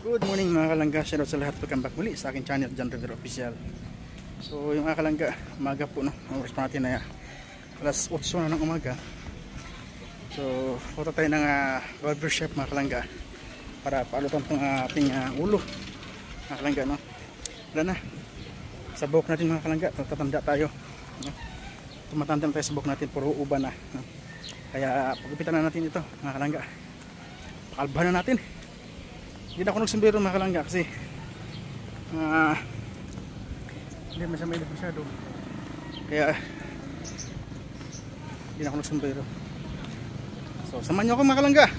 Good morning mga kalangga, shoutout sa lahat. Welcome back muli sa aking channel, John Rivera Official. So yung mga kalangga, umaga po, no? Ang oras pa natin na alas 8 na ng umaga. So punta tayo ng barbershop mga kalangga para paalutan itong ating ulo mga kalangga, no? Wala na, sa buhok natin mga kalangga, tatanda tayo, no? Tumatanda tayo sa buhok natin, puro uban na, no? Kaya pagupitan na natin ito mga kalangga, pakalbahan na natin. Hindi na ako nagsumbrero mga kalangga kasi hindi masyado masyado, kaya hindi na ako nagsumbrero. So samahan nyo ako mga kalangga,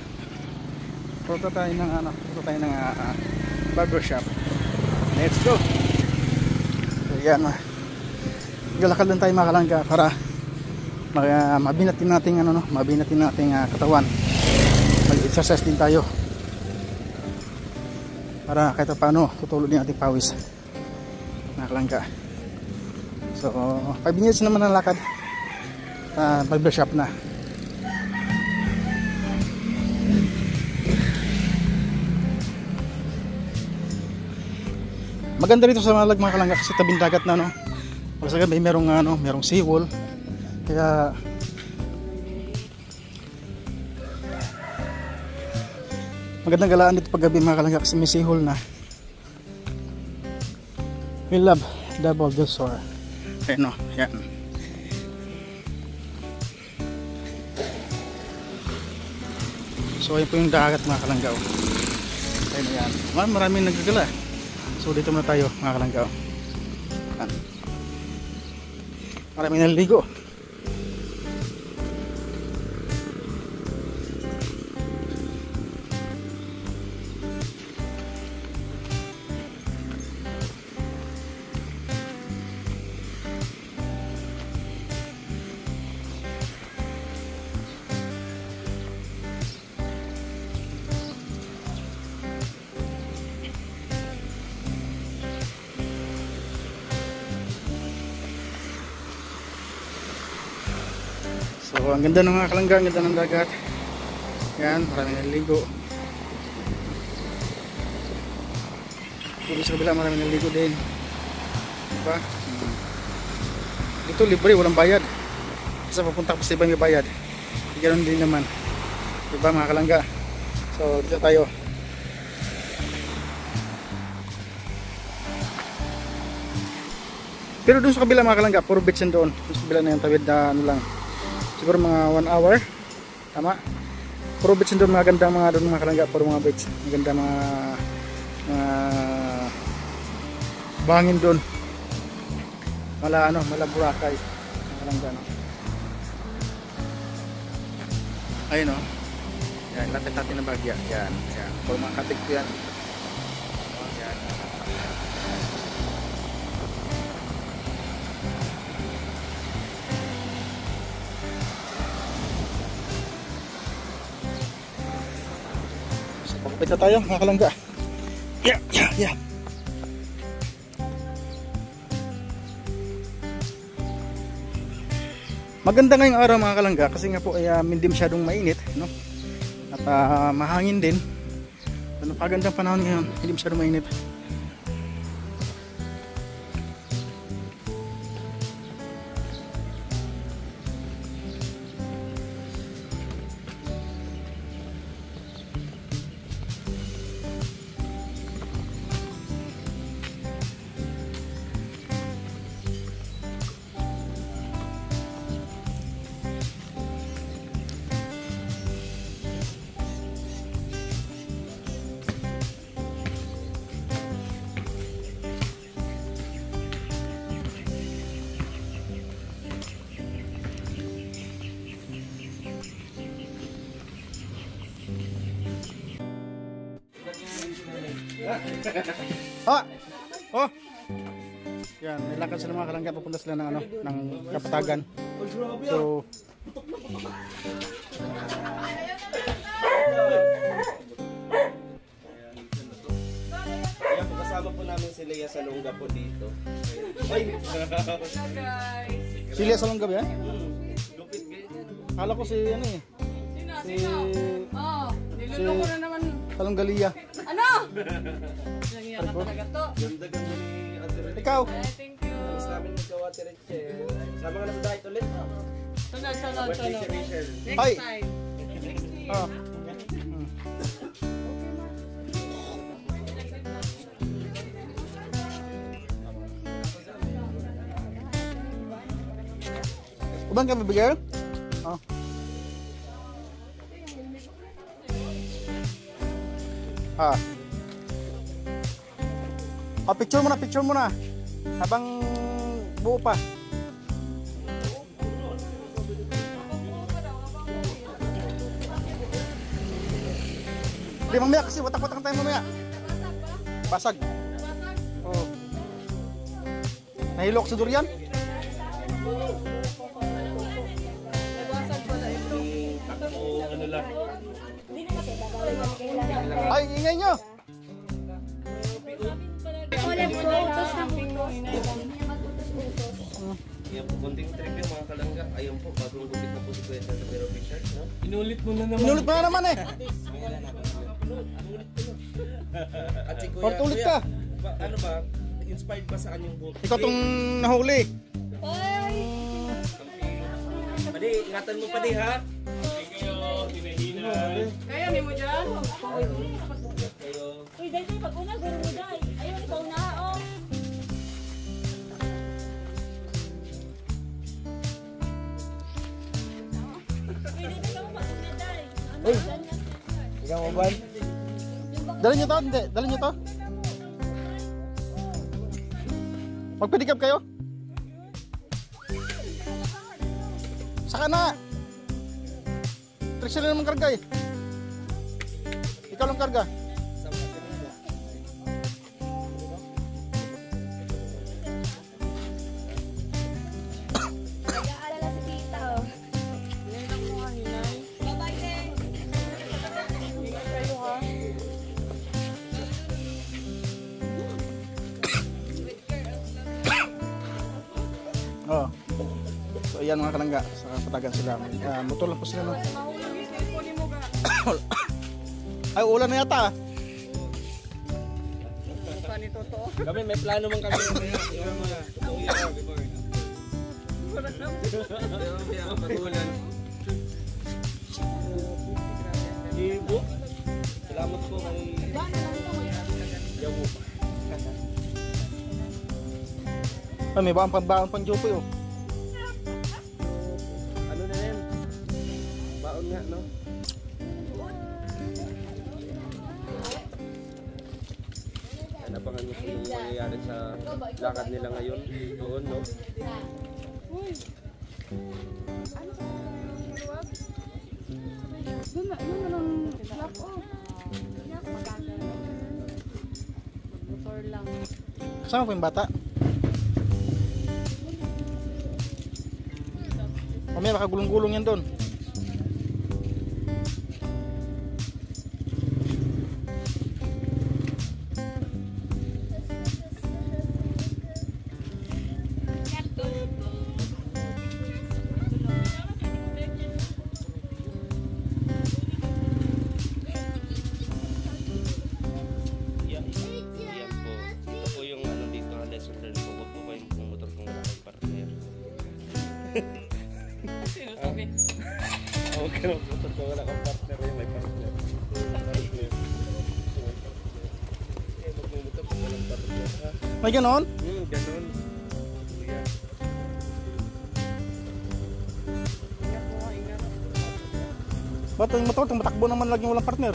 punta tayo ng barbershop. Let's go. So yan, galakad lang tayo mga kalangga para mabinatin natin mabinatin natin katawan. Mag-exercise din tayo para kahit paano tutulog din ating pawis mga kalangga. So 5 minutes naman ang lakad, barbershop na. Maganda rito sa Malag mga kalangga kasi tabing dagat na, no? Pag sa gabi merong seawall, kaya magandang galaan dito pag gabi mga kalangga kasi may seawall na. We love Double del Sur. Ayun, no? Yan. So ayun po yung dagat mga kalangga. Ayun yan. Maraming nagagala. So dito muna tayo mga kalangga. Maraming naliligo. So ang ganda ng mga kalangga, ang ganda ng dagat. Yan, maraming naliligo. Sa kabila maraming naliligo din, diba? Dito libre, walang bayad. Kasi papunta pa sa ibang may bayad, ganoon din naman, diba mga kalangga? So dito tayo. Pero doon sa kabila mga kalangga, puro beach yan doon. Doon sa kabila na yung tawid na lang, siguro mga 1 hour, tama? Puro beach doon, mga gandang mga doon mga kalangga, puro mga beach, maganda mga bangin doon, mala Boracay mga kalangga, no? Ayun, no? Yan, lapit natin ng Bagya. Yan, puro mga katig ko yan. Yan. Pakapit na tayo mga kalangga. Yeah. Maganda ngayong araw mga kalangga kasi nga po ay hindi masyadong mainit, no? At mahangin din. So, napakagandang panahon ngayon, hindi masyadong mainit. Oh. Yan, nilakad sila mga kalangga, papunta sila ng ng Kapatagan. So Ayan, kasama po namin si Lea Salonga po dito. Ay! Si Lea Salonga ba yan? Lupit ganyan. Kala ko si Sino? Oh, niluloko na naman. Salonggalia. Ano? Nangiyak ka talaga to. Ganda-ganda ni Ate Rachel. Ikaw. Ay, thank you. Gusto namin magawa Ate Rachel. Sama ka na sa diet ulit. Sunod. Birthday si Rachel. Next Ay. time. Next year. Oh. Ubang ka bibigay? Oh. Ah. Oh, picture mo na. Habang buo pa. Di mamaya kasi watak-watak tayo mamaya. Basag. Oh. Nahilok sa durian? Nabasag pala ito. Ano lang. Ay, ingay nyo! Wala po utos na po. Yan po, konting trick yung mga kalangga. Ayun po, bagong gupit na po si Kuya sa Pero Richard. No? Inulit mo na Inulit mo na naman eh. At si Kuya, Portulit ka. Ano ba? Inspired ba sa kanyang book? Ikaw tong nahuli. Padi, ingatan mo padi ha? Kaya ni mo dyan? Kayo. Uy, dahil tayo pag una, guro mo dahil. Ayaw, ikaw na, oh. Uy, dahil tayo pag una dahil. Uy. Ikaw mo ba? Dali nyo to? Hindi. Dali nyo to? Magpidikap kayo? Saka na! Trixie na naman karga eh. Ikaw lang karga. Nag-aalala si tita, oh. Ngayon mo nga, hinay. Bye-bye, Ken. Ingat kayo ha. Oh. So ayan mga kalangga. Sa patagan sila. Motor lang po sila. No? Mahulog yung cellphone mo ga. Ay, ulan na yata. Mukha ni Totoo. Kami, may plano man kami. Iwan mo na. Patulan. Ibo. Salamat po kay Yawo. Ay, may baang pang Jopoy oh. Ano na yan? Baon nga, no? Nabangan niyo po yung mangyayari sa lakad nila ngayon doon, no? Doon na lang. Lock off. Motor lang. Kasama po yung bata. Mamaya baka gulong-gulong yan doon. Yan po. Ito po yung ano dito, lesson learned po. Huwag po kayong pumotor kung wala kayong partner. Sinusabi. Huwag ka nang pumotor kung wala kang partner. May partner. Partner. Huwag pumotor kung walang partner, ha? May ganon? Ganon. Kuya. Ingat mo nga, ingat. Ba't yung motor, matakbo naman lagi walang partner?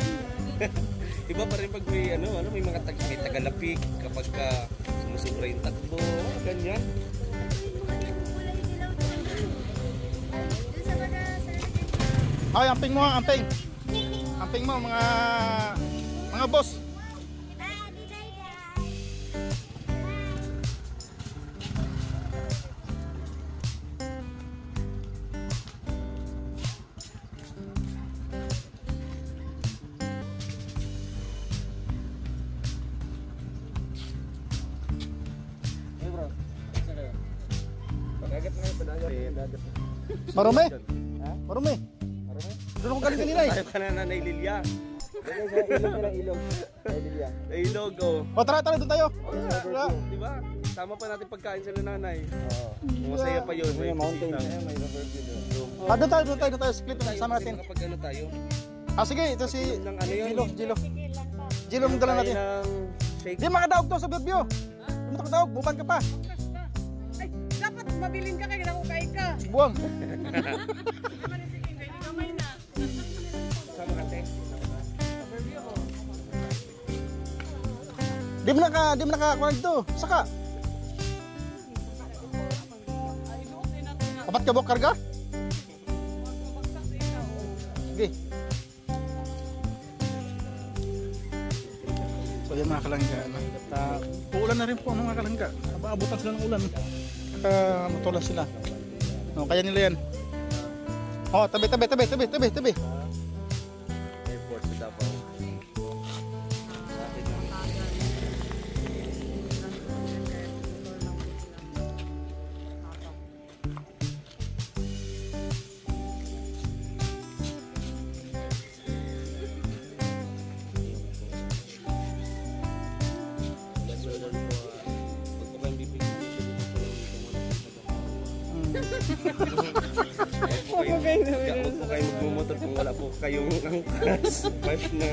Iba pa rin pag may may mga may tagalapig kapag ka sumusubra yung takbo, ganyan. Ay, amping mo, amping. Amping mo, mga boss. Pag-agat nga, pag-agat. Marumi? Ha? Marumi? Marami? Doon ako galing kanina eh. Tayo ka na Nanay Lilia. Ilog. Nanay Lilia. bilog, oh. O tara, doon tayo. Di ba? Sama pa natin pagkain sila nanay. Masaya pa yun. May mountain na yan, may overview doon. Doon tayo, split na sama natin. Kapag ano tayo? Sige, ito si Jilo. Jilo ang dala natin. Shake. Di makadaog to sa video. Di makadaog, bukan ka pa. Ay, dapat mabilin ka kaya nakukay ka. Buwang. Kamay na. Sama ka, te. Di mo nakakuha dito. Saka. Kapat ka bok karga? Sige. So yan mga kalangga. Uulan na rin po mga kalangga. Abutan sila ng ulan. Matulas sila. Kaya nila yan. Tabi. Airport sa Davao. Huwag po kayo magmumotor kung wala po kayong angkas. Wife na.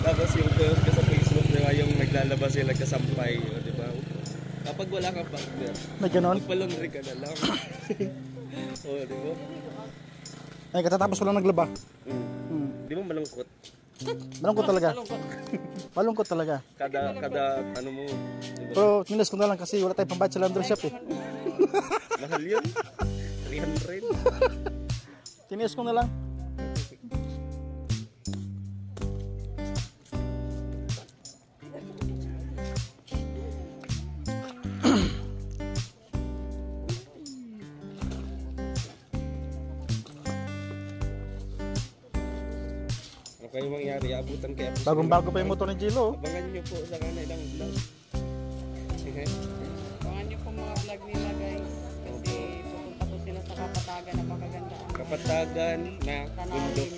Tapos yung post ko sa Facebook na yung naglalabas sila kasampay. Diba? Kapag wala kang partner, May ganon? magpalongre ka na lang. Diba? Ay, katatapos ko lang naglaba. Di mo malungkot? Malungkot talaga. Malungkot talaga. Kada ano mo. Diba? Pero tinis ko na lang kasi wala tayong pambayad sa laundry shop eh. Mahal yun. 300. Tinis ko na lang. Kayo mangyari, abutan kaya po. Bagong-bago pa yung motor ni Jilo. Abangan nyo po sa kanilang vlog. Sige. Abangan niyo po mga vlog nila guys. Kasi pupunta po sila sa Kapatagan na makaganda. Kapatagan na bundok.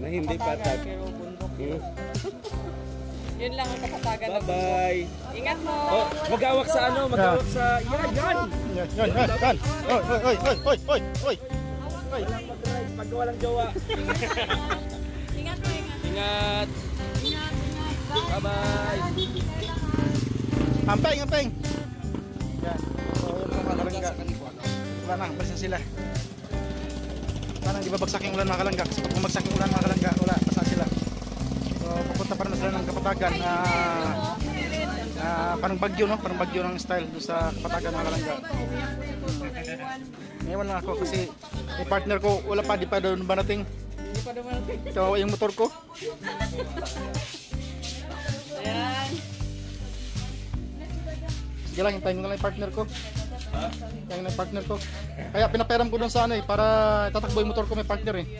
Na hindi Kapatagan patat. pero bundok. Yun lang ang Kapatagan na bundok. Bye-bye. Ingat mo! Oh, mag-awak sa ano? Mag-awak sa... Yan! Yan. Oy. Walang mag-drive pag walang jowa. Ingat mo, Ingat! Bye-bye! Ampeng. Yan. So, yung mga kalangga. Wala na, basta sila. Parang di ba bagsak yung ulan mga kalangga? Kasi pag bumagsak yung ulan mga kalangga, wala, basta sila. So, pupunta pa rin sila ng Kapatagan. Parang bagyo, no? Parang bagyo ng style doon sa Kapatagan mga kalangga. Ngayon lang ako kasi yung partner ko, wala pa, di pa doon ba nating? Hindi pa dumating. So, yung motor ko. Ayan. Sige lang, hintayin ko na lang yung partner ko. Hintayin na yung partner ko. Kaya pinaperam ko doon sa ano eh, para tatakbo yung motor ko, may partner eh.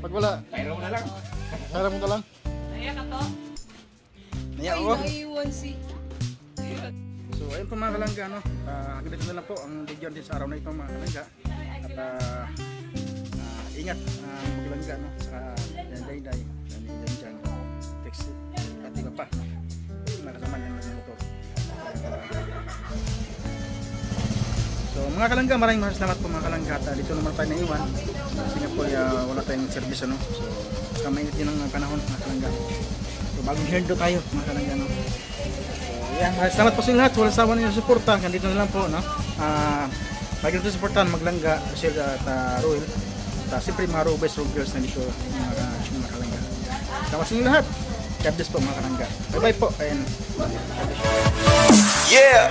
Pag wala, Mayroon na lang. peram mo na lang. Ayan na to. Naya ako. Naiwan si... So ayun po mga kalangga, no? Ganito na lang po ang video din sa araw na ito mga kalangga. At ingat maglangga, no? Saka day-day, dyan, text, at iba pa, no? Mga kasama lang naman ito. So mga kalangga, maraming salamat po mga kalangga. At dito naman tayo naiwan. Kasi nga po wala tayong service, ano? So mainit din ang panahon mga kalangga. So bagong hendo tayo mga kalangga, no? Yan, salamat po sa lahat. Walang sawa ninyo suporta. Ganito na lang po, no? Lagi nito suportahan maglangga, Sir at Roel. At siyempre mga Robes, Robes na dito mga kalangga. Salamat sa inyo lahat. God bless po mga kalangga. Bye bye po. Ayan. Yeah.